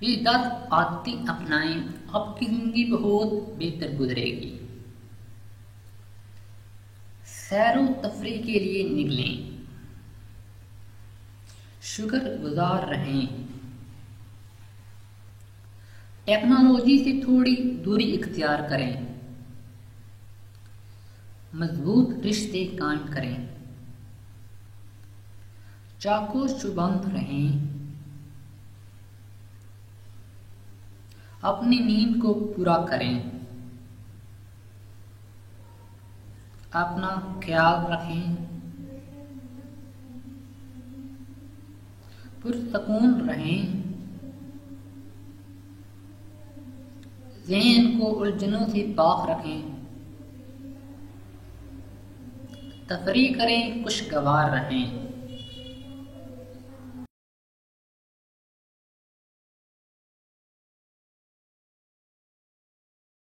बेदाग आदतें अपनाएं, आपकी जिंदगी बहुत बेहतर गुजरेगी। सैरो तफरीह के लिए निकलें, शुक्रगुजार रहें, टेक्नोलॉजी से थोड़ी दूरी इख्तियार करें, मजबूत रिश्ते कायम करें, चाको चुबंद रहें, अपनी नींद को पूरा करें, अपना ख्याल रखें, पुरसकून रहें, ज़हन को उलझनों से पाक रखें, तफरीह करें, खुशगवार रहें।